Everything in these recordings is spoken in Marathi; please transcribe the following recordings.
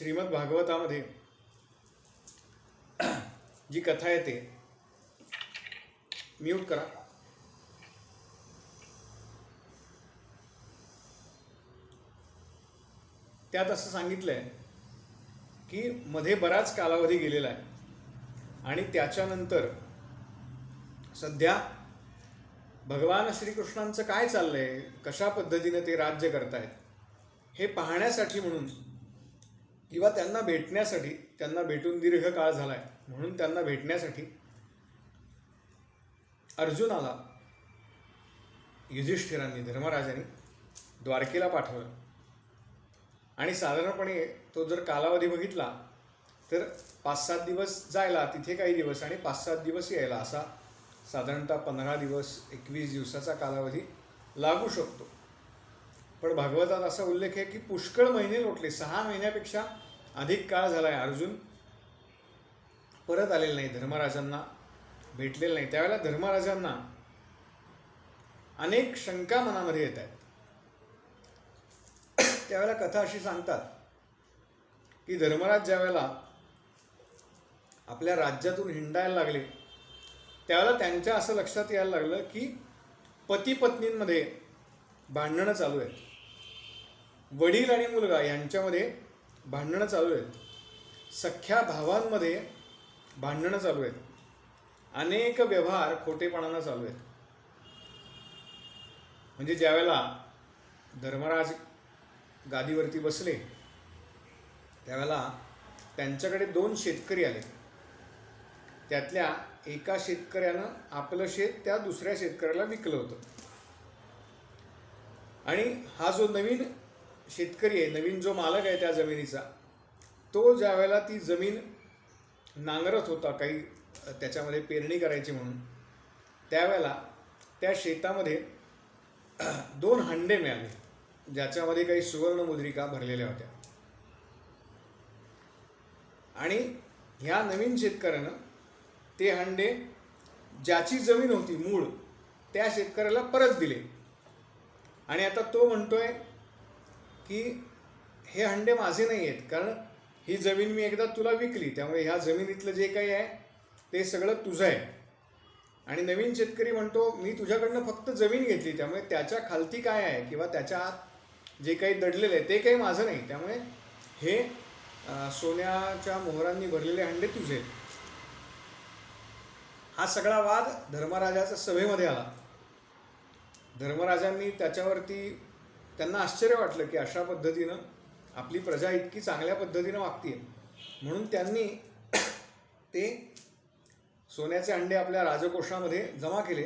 श्रीमद भागवतामध्ये जी कथा येते, म्यूट करा. त्यात असं सांगितलं आहे की मध्ये बराच कालावधी गेलेला आहे आणि त्याच्यानंतर सध्या भगवान श्रीकृष्णांचं काय चाललं आहे, कशा पद्धतीनं ते राज्य करतायत हे पाहण्यासाठी म्हणून किंवा त्यांना भेटण्यासाठी, त्यांना भेटून दीर्घ काळ झाला आहे म्हणून त्यांना भेटण्यासाठी अर्जुनाला युधिष्ठिरांनी, धर्मराजांनी द्वारकेला पाठवलं. आणि साधारणपणे तो जर कालावधी बघितला तर 5-7 दिवस जायला तिथे काही दिवस आणि 5-7 दिवस यायला, असा साधारणतः 15 दिवस 21 दिवसाचा कालावधी लागू शकतो. पण भागवतात असा उल्लेख आहे की पुष्कळ महिने लोटले, 6 महिन्यापेक्षा अधिक काळ झाला आहे. अर्जुन परत आलेला नाही, धर्मराजांना भेटलेलं नाही. त्यावेळेला धर्मराजांना अनेक शंका मनामध्ये येत आहेत. त्यावेळेला कथा अशी सांगतात की धर्मराज ज्यावेळेला आपल्या राज्यातून हिंडायला लागले त्यावेळेला त्यांच्या असं लक्षात यायला लागलं की पती पत्नींमध्ये भांडणं चालू आहेत, वडील आणि मुलगा यांच्यामध्ये भांडणं चालू आहेत, सख्ख्या भावांमध्ये भांडणं चालू आहेत, अनेक व्यवहार खोटेपणानं चालू आहेत. म्हणजे ज्यावेळेला धर्मराज गादीवरती बसले त्यावेळेला त्यांच्याकडे 2 शेतकरी आले. त्यातल्या एका शेतकऱ्यानं आपलं शेत त्या दुसऱ्या शेतकऱ्याला विकलं होतं. आणि हा जो नवीन शेतकरी आहे, नवीन जो मालक आहे त्या जमिनीचा, तो ज्यावेळेला ती जमीन नांगरत होता, काही त्याच्यामध्ये पेरणी करायची म्हणून, त्यावेळेला त्या शेतामध्ये 2 हंडे मिळाले ज्याच्यामध्ये काही सुवर्णमुद्रिका भरलेल्या होत्या. आणि ह्या नवीन शेतकऱ्यानं ते हंडे ज्याची जमीन होती मूळ त्या शेतकऱ्याला परत दिले. आणि आता तो म्हणतोय की हे हंडे माझे नाही आहेत, कारण ही जमीन मी एकदा तुला विकली, त्यामुळे ह्या जमिनीतलं जे काही आहे ते सगळं तुझं आहे. आणि नवीन शेतकरी म्हणतो मी तुझ्याकडनं फक्त जमीन घेतली, त्यामुळे त्याच्या खालती काय आहे किंवा त्याच्या आत जे काही दडलेलं आहे ते काही माझं नाही, त्यामुळे हे सोन्याच्या मोहरांनी भरलेले हंडे तुझे. हा सगळा वाद धर्मराजाच्या सभेमध्ये आला. धर्मराजांनी त्याच्यावरती, त्यांना आश्चर्य वाटलं की अशा पद्धतीनं आपली प्रजा इतकी चांगल्या पद्धतीनं वागते, म्हणून त्यांनी ते सोन्याचे अंडे आपल्या राजकोषामध्ये जमा केले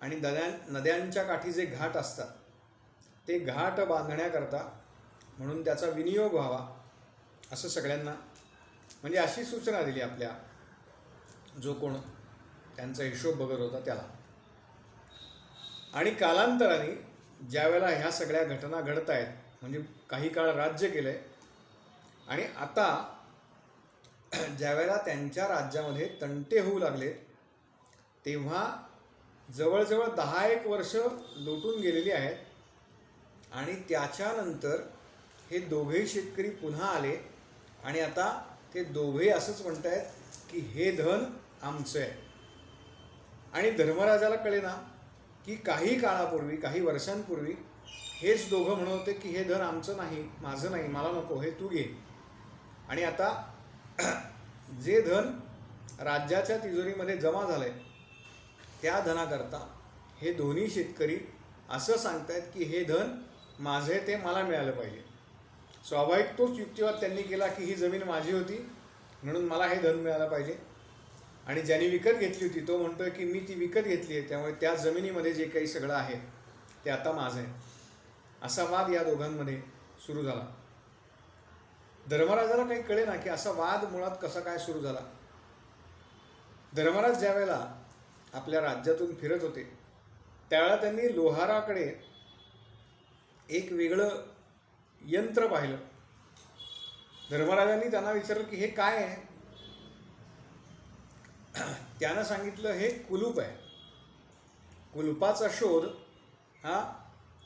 आणि नद्यांच्या काठी जे घाट असतात ते घाट बांधण्याकरता म्हणून त्याचा विनियोग व्हावा असं सगळ्यांना, म्हणजे अशी सूचना दिली आपल्या जो कोण त्यांचा हिशोब बघत होता त्याला. आणि कालांतराने ज्यावेळेला ह्या सगळ्या घटना घडत आहेत, म्हणजे काही काळ राज्य केलं आहे आणि आता ज्यावेळेला त्यांच्या राज्यामध्ये तंटे होऊ लागले तेव्हा जवळजवळ 10-1 वर्ष लोटून गेलेली आहेत. आणि त्याच्यानंतर हे दोघेही शेतकरी पुन्हा आले आणि आता ते दोघेही असंच म्हणत आहेत की हे धन आमचं आहे. आणि धर्मराजाला कळेना की काही काळापूर्वी, काही वर्षांपूर्वी हेच दोघं म्हणत होते की हे धन आमचं नाही, माझं नाही, मला नको, हे तू घे. आणि आता जे धन राज्याच्या तिजोरीमध्ये जमा झालं आहे त्या धनाकरता हे दोन्ही शेतकरी असं सांगतायत की हे धन माझे, ते मला मिळालं पाहिजे. स्वाभाविक तोच युक्तिवाद त्यांनी केला की ही जमीन माझी होती म्हणून मला हे धन मिळालं पाहिजे. आणि ज्यांनी विकत घेतली होती तो म्हणतोय की मी ती विकत घेतली आहे, त्यामुळे त्या जमिनीमध्ये जे काही सगळं आहे ते आता माझं आहे. असा वाद या दोघांमध्ये सुरू झाला. धर्मराजाला काही कळेना की असा वाद मुळात कसा काय सुरू झाला. धर्मराज ज्या वेळेला आपल्या राज्यातून फिरत होते त्यावेळेला त्यांनी लोहाराकडे एक वेगळं यंत्र पाहिलं. धर्मराजांनी त्यांना विचारलं की हे काय आहे. त्यानं सांगितलं हे कुलूप आहे. कुलुपाचा शोध हा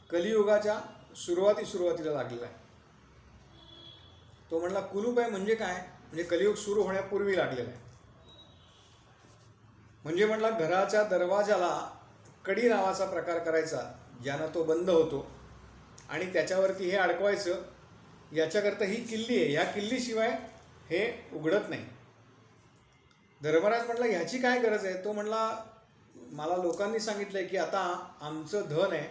कलियुगाच्या सुरुवातीला लागलेला आहे. तो म्हणला कुलूप आहे म्हणजे काय, म्हणजे कलियुग सुरू होण्यापूर्वी लागलेला आहे. म्हणजे म्हणला घराच्या दरवाजाला कडी नावाचा प्रकार करायचा, ज्यानं तो बंद होतो आणि त्याच्यावरती हे अडकवायचं. याच्याकरता ही किल्ली आहे, ह्या किल्लीशिवाय हे उघडत नाही. धर्मराज म्हटला ह्याची काय गरज आहे. तो म्हणला मला लोकांनी सांगितलं आहे की आता आमचं धन आहे,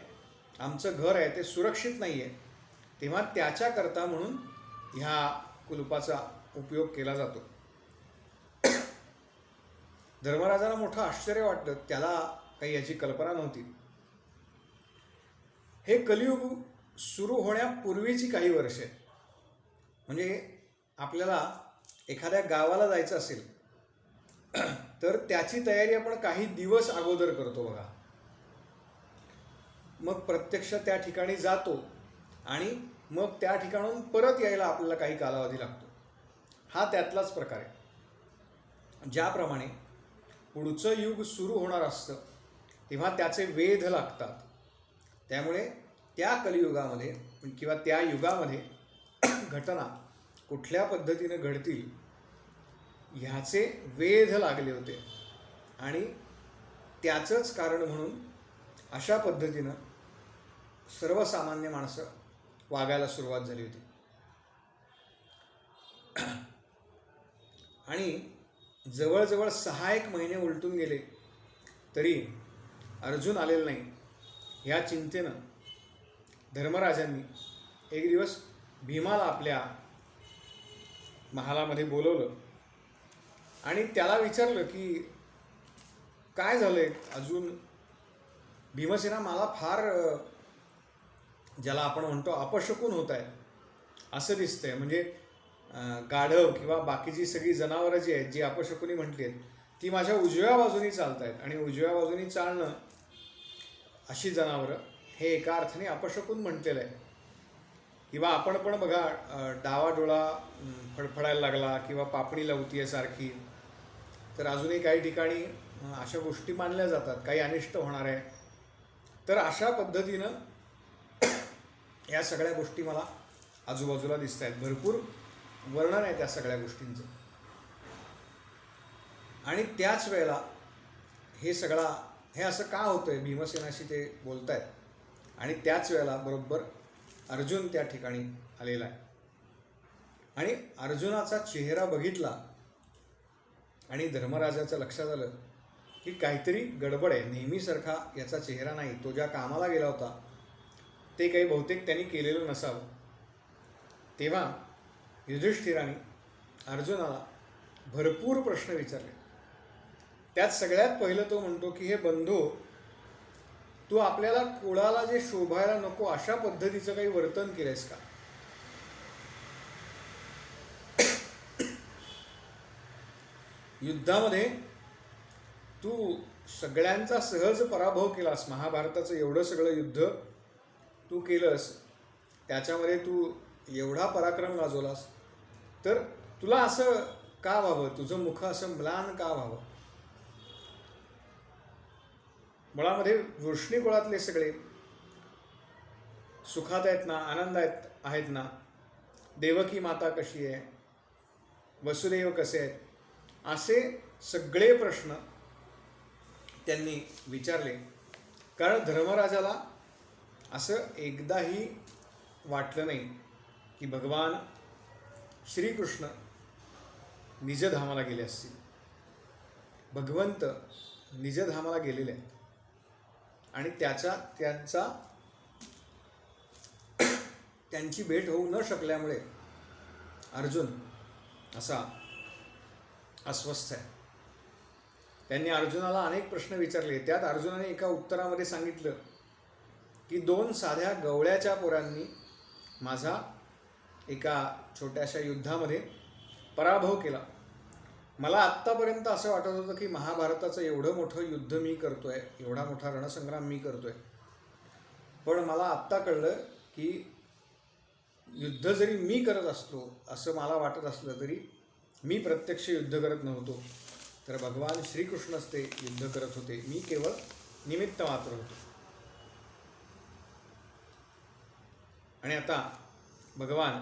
आमचं घर आहे ते सुरक्षित नाही आहे, तेव्हा त्याच्याकरता म्हणून ह्या कुलुपाचा उपयोग केला जातो. धर्मराजाला मोठं आश्चर्य वाटलं, त्याला काही याची कल्पना नव्हती. हे कलियुग सुरू होण्यापूर्वीची काही वर्षे, म्हणजे आपल्याला एखाद्या गावाला जायचं असेल तर त्याची तयारी आपण काही दिवस अगोदर करतो बघा. मग प्रत्यक्ष त्या ठिकाणी जातो आणि मग त्या ठिकाणून परत यायला आपल्याला काही कालावधी लागतो. हा त्यातलाच प्रकार आहे. ज्याप्रमाणे पुढचं युग सुरू होणार असतं तेव्हा त्याचे वेध लागतात. त्यामुळे त्या कलियुगामध्ये किंवा त्या युगामध्ये घटना कुठल्या पद्धतीनं घडतील ह्याचे वेध लागले होते आणि त्याचंच कारण म्हणून अशा पद्धतीनं सर्वसामान्य माणसं वागायला सुरुवात झाली होती. आणि जवळजवळ 6 महिने उलटून गेले तरी अर्जुन आलेला नाही. ह्या चिंतेनं धर्मराजांनी एक दिवस भीमाला आपल्या महालामध्ये बोलवलं आणि त्याला विचारलं की काय झालं आहे अजून. भीमसेना मला फार ज्याला आपण म्हणतो अपशकुन होत आहे असं दिसतंय. म्हणजे गाढव किंवा बाकीची सगळी जनावरं जी आहेत, जी अपशकुनी म्हटली आहेत, ती माझ्या उजव्या बाजूनी चालत आहेत आणि उजव्या बाजूनी चालणं अशी जनावरं हे एका अर्थाने अपशकुन म्हटलेलं आहे. किंवा आपण पण बघा डावा डोळा फडफडायला लागला किंवा पापणी लावतीये सारखी, तर अजूनही काही ठिकाणी अशा गोष्टी मानल्या जातात, काही अनिष्ट होणार आहे. तर अशा पद्धतीनं या सगळ्या गोष्टी मला आजूबाजूला दिसत आहेत. भरपूर वर्णन आहे त्या सगळ्या गोष्टींचं. आणि त्याच वेळेला हे असं का होतं आहे, भीमसेनाशी ते बोलत आहेत आणि त्याच वेळेला बरोबर अर्जुन त्या ठिकाणी आलेला आहे. आणि अर्जुनाचा चेहरा बघितला आणि धर्मराजाचं लक्षात आलं की काहीतरी गडबड आहे. नेहमीसारखा याचा चेहरा नाही. तो ज्या कामाला गेला होता ते काही बहुतेक त्यांनी केलेलं नसावं. तेव्हा युधिष्ठिराने अर्जुनाला भरपूर प्रश्न विचारले. त्यात सगळ्यात पहिलं तो म्हणतो की हे बंधू, तू आपल्याला कुळाला जे शोभायला नको अशा पद्धतीचं काही वर्तन केलंयस का. युद्धामध्ये तू सगळ्यांचा सहज पराभव केलास. महाभारताचं एवढं सगळं युद्ध तू केलंस, त्याच्यामध्ये तू एवढा पराक्रम गाजवलास, तर तुला असं का व्हावं, तुझं मुख असं म्लान का व्हावं. मुळामध्ये वृष्णी कुळातले सगळे सुखात आहेत ना, आनंदात आहेत ना. देवकी माता कशी आहे, वसुदेव कसे आहेत, असे सगळे प्रश्न त्यांनी विचारले. कारण धर्मराजाला असं एकदाही वाटलं नाही की भगवान श्रीकृष्ण निजधामाला गेले असतील. भगवंत निजधामाला गेलेले आहेत आणि त्यांची भेट होऊ न शकल्यामुळे अर्जुन असा अस्वस्थ आहे. त्यांनी अर्जुनाला अनेक प्रश्न विचारले. त्यात अर्जुनाने एका उत्तरामध्ये सांगितलं की 2 साध्या गवळ्याच्या पोरांनी माझा एका छोट्याशा युद्धामध्ये पराभव केला. मला आत्तापर्यंत असं वाटत होतं की महाभारताचं एवढं मोठं युद्ध मी करतोय, एवढा मोठा रणसंग्राम मी करतोय, पण मला आत्ता कळलं की युद्ध जरी मी करत असलो असं मला वाटत असलं तरी मी प्रत्यक्ष युद्ध करत नव्हतो, तर भगवान श्रीकृष्णच ते युद्ध करत होते. मी केवळ निमित्त मात्र होतो. आणि आता भगवान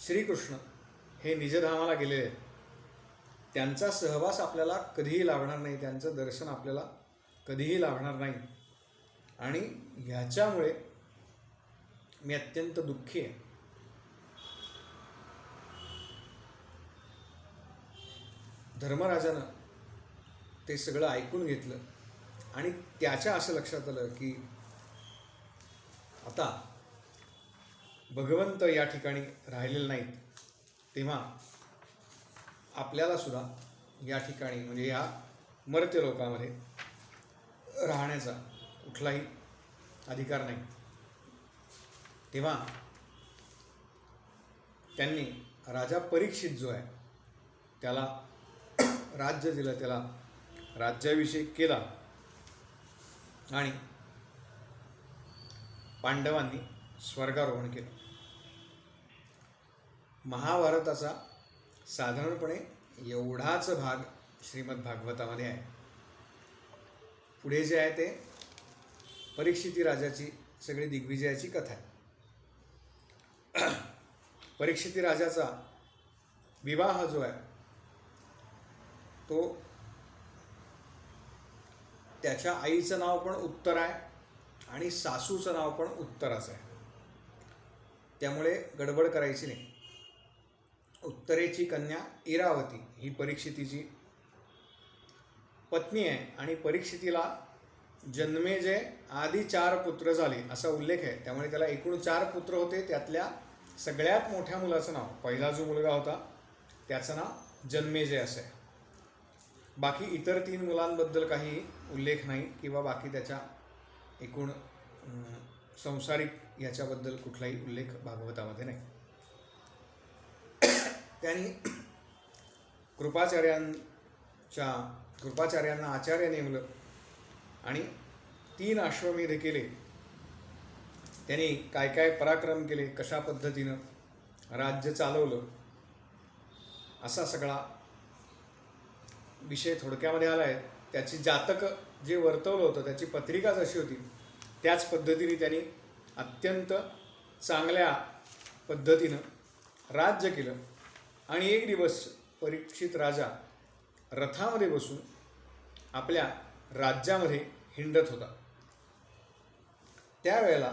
श्रीकृष्ण हे निजधामाला गेलेले आहेत, त्यांचा सहवास आपल्याला कधीही लाभणार नाही, त्यांचं दर्शन आपल्याला कधीही लाभणार नाही. आणि ह्याच्यामुळे मी अत्यंत दुःखी आहे. धर्मराजानं ते सगळं ऐकून घेतलं आणि त्याच्या असं लक्षात आलं की आता भगवंत या ठिकाणी राहिलेले नाहीत, तेव्हा आपल्याला सुद्धा या ठिकाणी म्हणजे या मर्त्य लोकामध्ये राहण्याचा कुठलाही अधिकार नाही. तेव्हा त्यांनी राजा परीक्षित जो आहे त्याला राज्य दिलं, त्याला राज्याभिषेक केला आणि पांडवांनी स्वर्गारोहण केलं. महाभारताचा साधारणपणे एवढाच भाग श्रीमद भागवतामध्ये आहे. पुढे जे आहे ते परीक्षिती राजाची सगळी दिग्विजयाची कथा आहे. परीक्षिती राजाचा विवाह जो आहे तो त्याच्या आईचं नाव पण उत्तर आहे आणि सासूचं नाव पण उत्तराचं आहे, त्यामुळे गडबड करायची नाही. उत्तरेची कन्या इरावती ही परीक्षितीची पत्नी आहे आणि परीक्षितीला जन्मेजय आधी 4 पुत्र झाले असा उल्लेख आहे. त्यामुळे त्याला एकूण 4 पुत्र होते. त्यातल्या सगळ्यात मोठ्या मुलाचं नाव, पहिला जो मुलगा होता त्याचं नाव जन्मेजय असं आहे. बाकी इतर 3 मुलांबद्दल काही उल्लेख नाही किंवा बाकी त्याच्या एकूण संसारिक ह्याच्याबद्दल कुठलाही उल्लेख भागवतामध्ये नाही. त्यांनी कृपाचार्यांना आचार्य नेमलं आणि 3 अश्वमेध केले. त्यांनी काय काय पराक्रम केले, कशा पद्धतीनं राज्य चालवलं, असा सगळा विषय थोडक्यामध्ये आला आहे. त्याची जातक जे वर्तवलं होतं, त्याची पत्रिका जशी होती त्याच पद्धतीने त्यांनी अत्यंत चांगल्या पद्धतीनं राज्य केलं. आणि एक दिवस परीक्षित राजा रथामध्ये बसून आपल्या राज्यामध्ये हिंडत होता. त्यावेळेला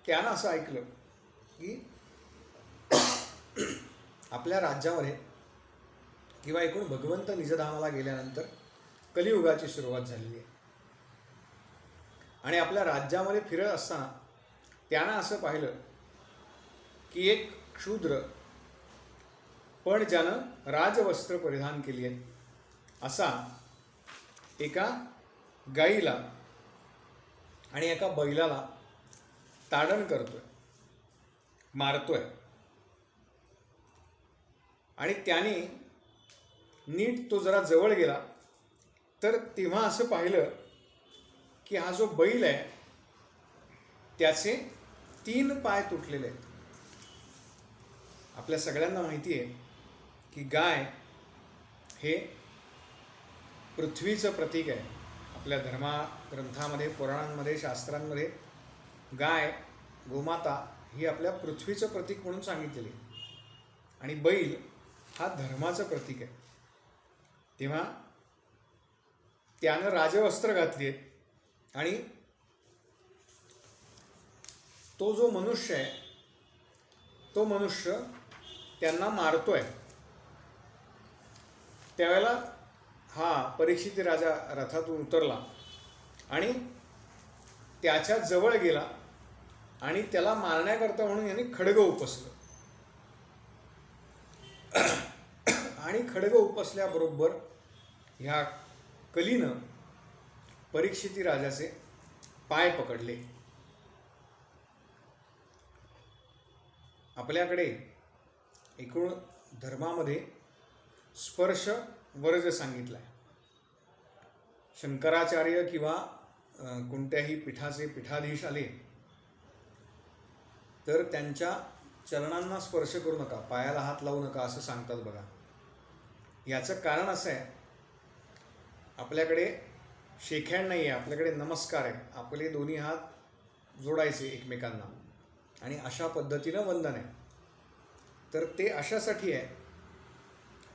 त्यानं असं ऐकलं की आपल्या राज्यामध्ये किंवा एकूण भगवंत निजधामाला गेल्यानंतर कलियुगाची सुरुवात झालेली आहे. आणि आपल्या राज्यामध्ये फिरत असताना त्यानं असं पाहिलं की एक क्षुद्र पण ज्यानं राजवस्त्र परिधान केली आहे असा एका गाईला आणि एका बैलाला ताडण करतोय, मारतोय. आणि त्याने नीट तो जरा जवळ गेला तर तेव्हा असं पाहिलं की हा जो बैल आहे त्याचे 3 पाय तुटलेले आहेत. आपल्या सगळ्यांना माहिती आहे की गाय हे पृथ्वीचं प्रतीक आहे. आपल्या धर्मग्रंथामध्ये, पुराणांमध्ये, शास्त्रांमध्ये गाय, गोमाता ही आपल्या पृथ्वीचं प्रतीक म्हणून सांगितलेली आहे आणि बैल हा धर्माचं प्रतीक आहे. तेव्हा त्यानं राजवस्त्र घातली आहेत आणि तो जो मनुष्य आहे तो मनुष्य त्यांना मारतोय. त्यावेळेला हा परीक्षित राजा रथातून उतरला आणि त्याच्या जवळ गेला आणि त्याला मारण्याकरता म्हणून यांनी खड्ग उपसलं. आणि खड्ग उपसल्याबरोबर ह्या कलीनं परीक्षिती राजाचे पाय पकडले. आपल्याकडे एकूण धर्मामध्ये स्पर्श वर्ज सांगितला आहे. शंकराचार्य किंवा कोणत्याही पीठाचे पीठाधीश आले तर त्यांच्या चरणांना स्पर्श करू नका, पायाला हात लावू नका असं सांगतात बघा. याचं कारण असं आहे, आपल्याकडे शेकहँड नाही आहे, आपल्याकडे नमस्कार आहे. आपले दोन्ही हात जोडायचे एकमेकांना आणि अशा पद्धतीनं वंदन आहे. तर ते अशासाठी आहे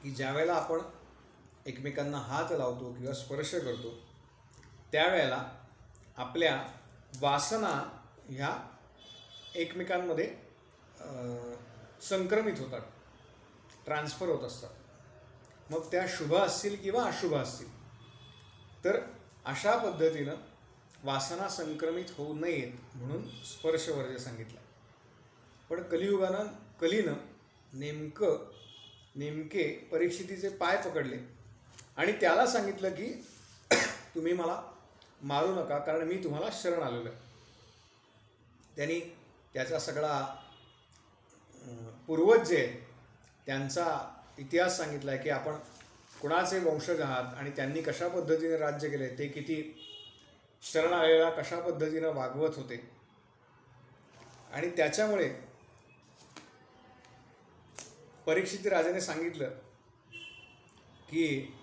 की ज्यावेळेला आपण एकमेकांना हात लावतो किंवा स्पर्श करतो त्यावेळेला आपल्या वासना ह्या एकमेकांमध्ये संक्रमित होतात, ट्रान्सफर होत असतात. मग त्या शुभ असतील किंवा अशुभ असतील. तर अशा पद्धतीनं वासना संक्रमित होऊ नयेत म्हणून स्पर्शवर्ज्य सांगितलं. पण कलीनं नेमके परीक्षितीचे पाय पकडले आणि त्याला सांगितलं की तुम्ही मला मारू नका, कारण मी तुम्हाला शरण आलेलो आहे. त्यांनी त्याचा सगळा पूर्वज जे आहेत त्यांचा इतिहास सांगितला आहे की आपण कुणाचे वंशज आहात आणि त्यांनी कशा पद्धतीने राज्य केले, ते किती शरण आलेला कशा पद्धतीनं वागवत होते. आणि त्याच्यामुळे परीक्षित राजाने सांगितलं की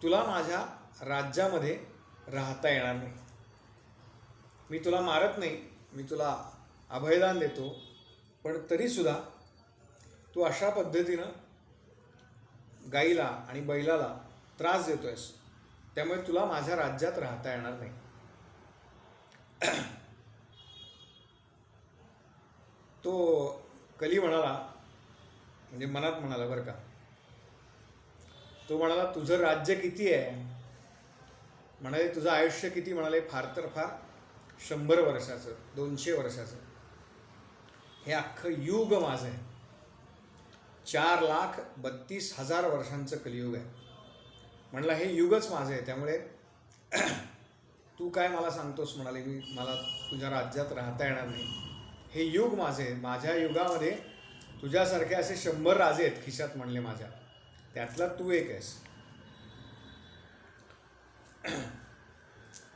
तुला माझ्या राज्यामध्ये राहता येणार नाही. मी तुला मारत नाही, मी तुला अभयदान देतो, पण तरीसुद्धा तू अशा पद्धतीनं गाईला आणि बैलाला त्रास देतोयस, त्यामुळे तुला माझ्या राज्यात राहता येणार नाही. तो कली म्हणाला, म्हणजे मनात म्हणाला बरं का, तो म्हणाला तुझं राज्य किती आहे? म्हणाले तुझं आयुष्य किती? म्हणाले फार तर फार 100 वर्षाचं, 200 वर्षाचं. हे अख्खं युग माझं आहे. 4,32,000 वर्षांचं कलियुग आहे. म्हणला हे युगच माझं आहे, त्यामुळे तू काय मला सांगतोस? म्हणाले मला तुझ्या राज्यात राहता येणार नाही. हे युग माझे आहे. माझ्या युगामध्ये तुझ्यासारखे असे 100 राजे आहेत खिशात म्हणले माझ्या, त्यातला तू एक आहेस.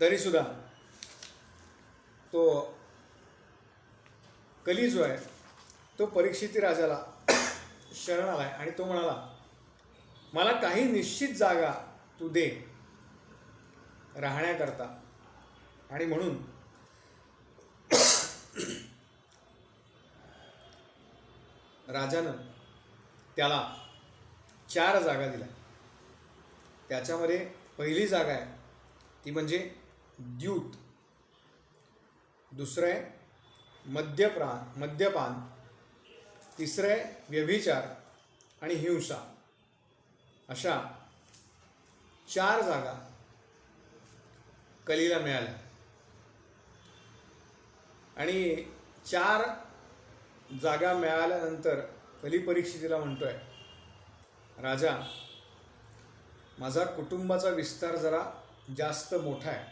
तरीसुद्धा तो कली जो आहे तो परीक्षिती राजाला शरण आलाय आणि तो म्हणाला मला काही निश्चित जागा तू दे राहण्याकरता. आणि म्हणून राजानं त्याला 4 जागा दिल्या. त्याच्यामध्ये पहिली जागा आहे ती म्हणजे द्यूत, दुसरं आहे मद्यपान, तिसरं आहे व्यभिचार आणि हिंसा. अशा 4 जागा कलीला मिळाल्या. आणि 4 जागा मिळाल्यानंतर कली परीक्षितीला म्हणतोय राजा, माझा कुटुंबाचा विस्तार जरा जास्त मोठा आहे.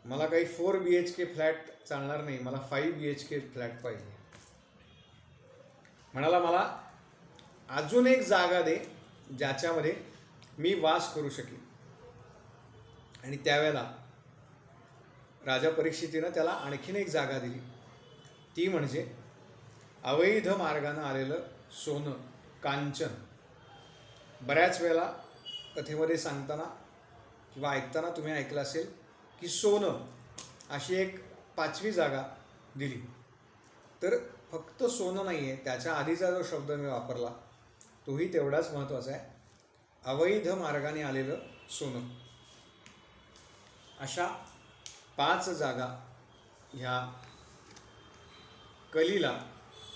मला काही 4 BHK फ्लॅट चालणार नाही, मला 5 BHK फ्लॅट पाहिजे. म्हणाला मला अजून एक जागा दे ज्याच्यामध्ये मी वास करू शकेन. आणि त्यावेळेला राजा परीक्षितीनं त्याला आणखीन एक जागा दिली, ती म्हणजे अवैध मार्गानं आलेलं सोनं, कांचन. बऱ्याच वेळेला कथेमध्ये सांगताना किंवा ऐकताना तुम्ही ऐकलं असेल की सोनं अशी एक 5वी जागा दिली. तर फक्त सोनं नाही आहे, त्याच्या आधीचा जो शब्द मी वापरला तोही तेवढाच महत्त्वाचा आहे, अवैध मार्गाने आलेलं सोनं. अशा 5 जागा ह्या कलीला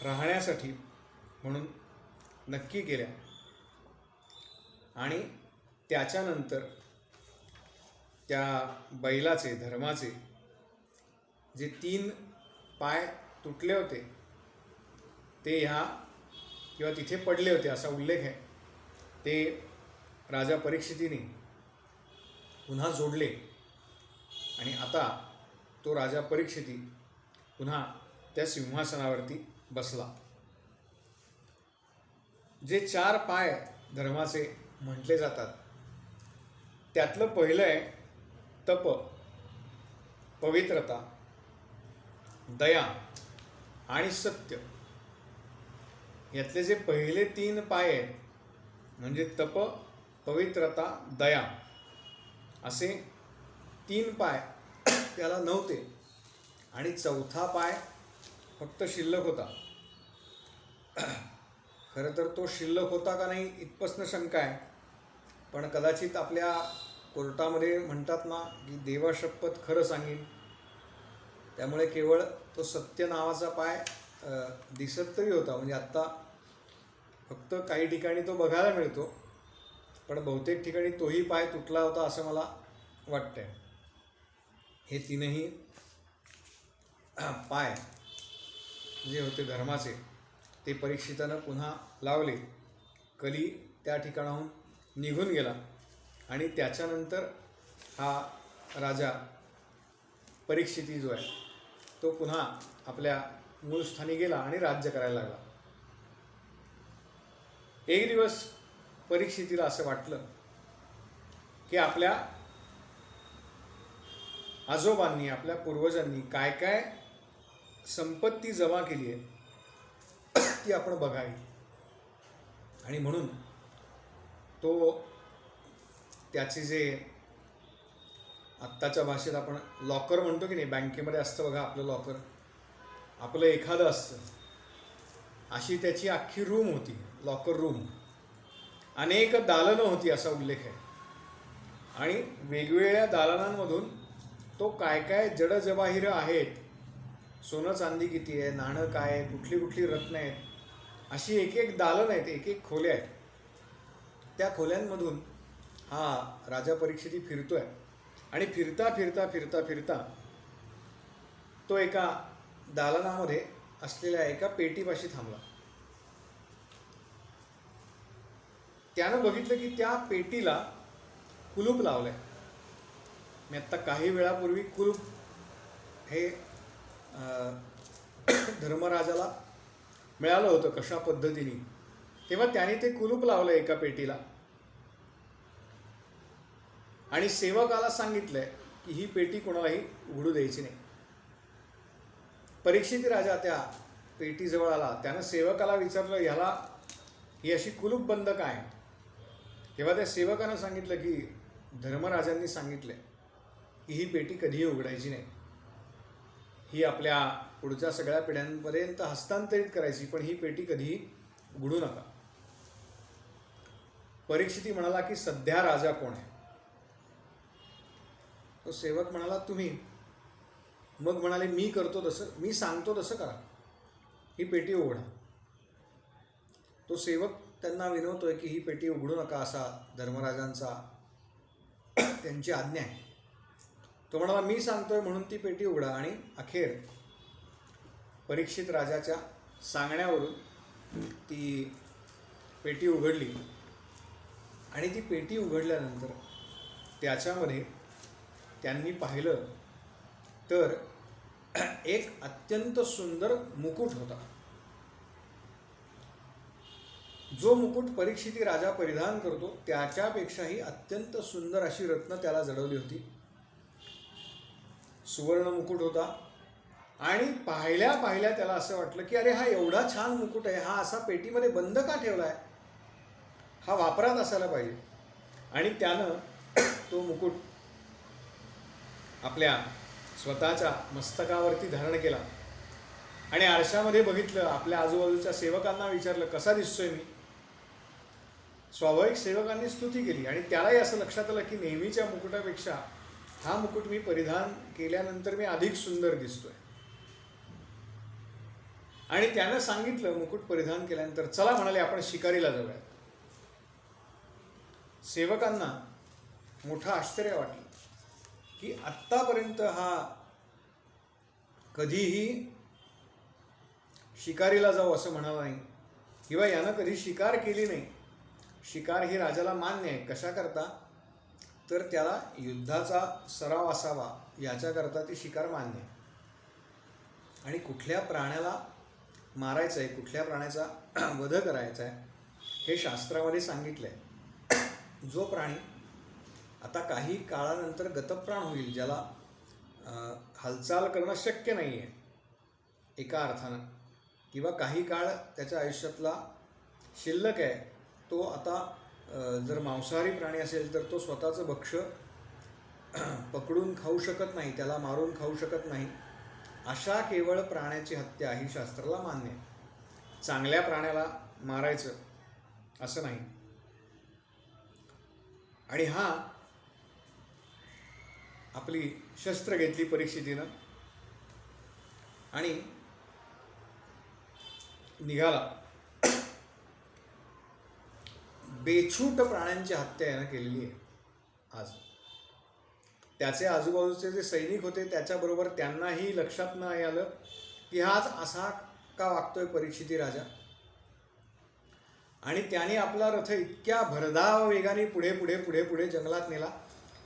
राहण्यासाठी म्हणून नक्की केल्या. आणि त्याच्यानंतर त्या बैलाचे, धर्माचे जे 3 पाय तुटले होते ते किंवा तिथे पडले होते असा उल्लेख आहे, ते राजा परीक्षितीने पुन्हा जोडले. आणि आता तो राजा परीक्षिती पुन्हा त्या सिंहासनावरती बसला. जे 4 पाय धर्माचे म्हटले जातात त्यातलं पहिलं आहे तप, पवित्रता, दया आणि सत्य. यातले जे पहिले 3 पाय आहेत म्हणजे तप, पवित्रता, दया असे 3 पाय त्याला नव्हते. आणि 4था पाय फक्त शिल्लक होता. खरं तर तो शिल्लक होता का नाही इथपासून शंका आहे. पण कदाचित आपल्या कोर्टामध्ये म्हणतात ना की देवाशपथ खरं सांगीन, त्यामुळे केवळ तो सत्य नावाचा पाय दिसत तरी होता. म्हणजे आत्ता फक्त काही ठिकाणी तो बघायला मिळतो, पण बहुतेक ठिकाणी तोही पाय तुटला होता असं मला वाटतंय. हे तीनही पाय जे होते धर्माचे ते परीक्षितानं पुन्हा लावले. कली त्या ठिकाणाहून निघून गेला आणि त्याच्यानंतर हा राजा परीक्षिती जो आहे तो पुन्हा आपल्या मूळ स्थानी गेला आणि राज्य करायला लागला. एक दिवस परीक्षितीला असं वाटलं की आपल्या आजोबांनी, आपल्या पूर्वजांनी काय काय संपत्ती जमा केली आहे ती आपण बघावी. आणि म्हणून तो त्याचे जे आत्ताच्या भाषेत आपण लॉकर म्हणतो की नाही, बँकेमध्ये असतं बघा आपलं लॉकर, आपलं एखादं असतं, अशी त्याची अख्खी रूम होती, लॉकर रूम. अनेक दालनं होती असा उल्लेख आहे. आणि वेगवेगळ्या दालनांमधून तो काय काय जडजवाहिरं आहेत, सोनं चांदी किती आहे, नाणं काय आहे, कुठली कुठली रत्न आहेत, अशी एक एक दालन आहेत, एक एक खोल्या आहेत. त्या खोल्यांमधून हा राजा परीक्षिती फिरतोय आणि फिरता फिरता फिरता फिरता तो एका दालनामध्ये असलेल्या एका पेटीपाशी थांबला. त्यानं बघितलं की त्या पेटीला कुलूप लावलंय. मी आत्ता काही वेळापूर्वी कुलूप हे धर्मराजाला मिळालं होतं कशा पद्धतीने, तेव्हा त्याने ते कुलूप लावलं एका पेटीला आणि सेवकाला सांगितलंय की ही पेटी कोणालाही उघडू द्यायची नाही. परीक्षित राजा त्या पेटीजवळ आला. त्यानं सेवकाला विचारलं, ह्याला ही अशी कुलूप बंद काय? तेव्हा त्या सेवकानं सांगितलं की धर्मराजांनी सांगितलंय की ही पेटी कधीही उघडायची नाही, ही आपल्या पुढच्या सगळ्या पिढ्यांपर्यंत हस्तांतरित करायची, पण ही पेटी कधीही उघडू नका. परीक्षिती म्हणाला की सध्या राजा कोण आहे? तो सेवक म्हणाला तुम्ही. मग म्हणाले मी करतो तसं, मी सांगतो तसं करा, ही पेटी उघडा. तो सेवक त्यांना विनवतोय की ही पेटी उघडू नका असा धर्मराजांचा त्यांची आज्ञा आहे. तो म्हणाला मी सांगतोय म्हणून ती पेटी उघडा. आणि अखेर परीक्षित राजाच्या सांगण्यावरून ती पेटी उघडली. आणि ती पेटी उघडल्यानंतर त्याच्यामध्ये त्यांनी पाहिलं तर एक अत्यंत सुंदर मुकुट होता. जो मुकुट परीक्षिती राजा परिधान करतो त्याच्यापेक्षाही अत्यंत सुंदर अशी रत्न त्याला जडवली होती. सुवर्ण मुकुट होता. आणि पाहिल्या पाहिल्या त्याला असं वाटलं की अरे हा एवढा छान मुकुट आहे, हा असा पेटीमध्ये बंद का ठेवलाय, हा वापरात असायला पाहिजे. आणि त्यानं तो मुकुट आपल्या स्वतःच्या मस्तकावरती धारण केला आणि आरशामध्ये बघितलं. आपल्या आजूबाजूच्या सेवकांना विचारलं कसा दिसतोय मी. स्वाभाविक सेवकांनी स्तुती केली आणि त्यालाही असं लक्षात आलं की नेहमीच्या मुकुटापेक्षा हा मुकुट मी परिधान केल्यानंतर मी अधिक सुंदर दिसतोय. आणि त्यानं सांगितलं मुकुट परिधान केल्यानंतर चला म्हणाले आपण शिकारीला जाऊया. सेवकांना मोठं आश्चर्य वाटलं की आत्तापर्यंत हा कधीही शिकारीला जाऊ असं म्हणाला नाही किंवा यानं कधी शिकार केली नाही. शिकार ही राजाला मान्य आहे. कशाकरता? तर त्याला युद्धाचा सराव असावा याच्याकरता ती शिकार मान्य आहे. आणि कुठल्या प्राण्याला मारायचं आहे, कुठल्या प्राण्याचा वध करायचा आहे हे शास्त्रामध्ये सांगितलं आहे. जो प्राणी आता काही काळानंतर गतप्राण होईल, ज्याला हालचाल करणं शक्य नाही आहे एका अर्थानं, किंवा काही काळ त्याच्या आयुष्यातला शिल्लक आहे, तो आता जर मांसाहारी प्राणी असेल तर तो स्वतःचं भक्ष्य पकडून खाऊ शकत नाही, त्याला मारून खाऊ शकत नाही, अशा केवळ प्राण्याची हत्या ही शास्त्राला मान्य आहे. चांगल्या प्राण्याला मारायचं असं नाही. आणि हा आपली शस्त्र घेतली परीक्षितीनं आणि निघाला. बेछूट प्राण्यांची हत्या यानं केलेली आहे आज. त्याचे आजूबाजूचे जे सैनिक होते त्याच्याबरोबर त्यांनाही लक्षात नाही आलं की हा आज असा का वागतोय परीक्षिती राजा. आणि त्याने आपला रथ इतक्या भरधाव वेगाने पुढे पुढे पुढे पुढे जंगलात नेला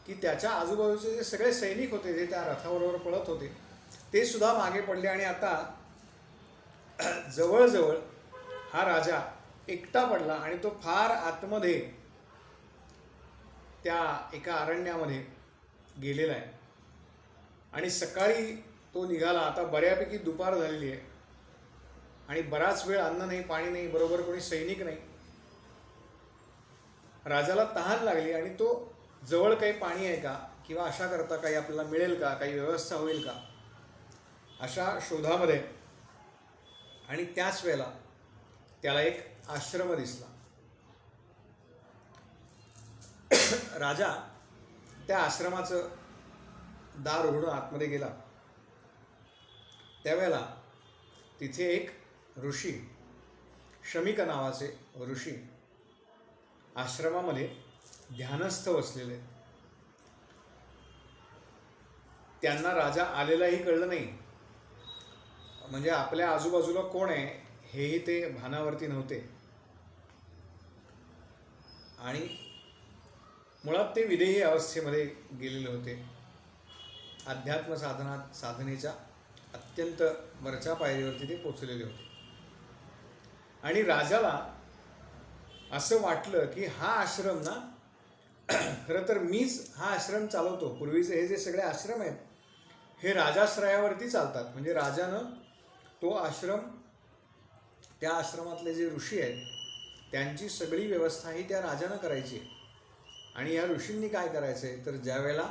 की त्याच्या आजूबाजूचे जे सगळे सैनिक होते जे त्या रथाबरोबर पळत होते ते सुद्धा मागे पडले. आणि आता जवळजवळ हा राजा एकटा पडला आणि तो फार आतमध्ये त्या एका अरण्यामध्ये गेलेला आहे. आणि सकाळी तो निघाला. आता बऱ्यापैकी दुपार झालेली आहे आणि बराच वेळ अन्न नाही, पाणी नाही, बरोबर कोणी सैनिक नाही. राजाला तहान लागली आणि तो जवळ काही पाणी आहे का किंवा अशा करता काही आपल्याला मिळेल का, काही व्यवस्था होईल का अशा शोधामध्ये. आणि त्याच वेळेला त्याला एक आश्रम दिसला. राजा त्या आश्रमाचं दार उघडून आतमध्ये गेला. त्यावेळेला तिथे एक ऋषी, शमिक नावाचे ऋषी आश्रमामध्ये ध्यानस्थ बसलेले. त्यांना राजा आलेलाही कळलं नाही. म्हणजे आपल्या आजूबाजूला कोण आहे हेही ते भानावरती नव्हते. आणि मुळात ते विदेही अवस्थेमध्ये गेलेले होते. अध्यात्म साधनेच्या अत्यंत वरच्या पायरीवरती ते पोचलेले होते. आणि राजाला असं वाटलं की हा आश्रम ना खरं तर मीच हा आश्रम चालवतो. पूर्वीचे हे जे सगळे आश्रम आहेत हे राजाश्रयावरती चालतात. म्हणजे राजानं तो आश्रम, त्या आश्रमातले जे ऋषी आहेत त्यांची सगळी व्यवस्था ही त्या राजानं करायची. आणि या ऋषींनी काय करायचं आहे तर ज्या वेळेला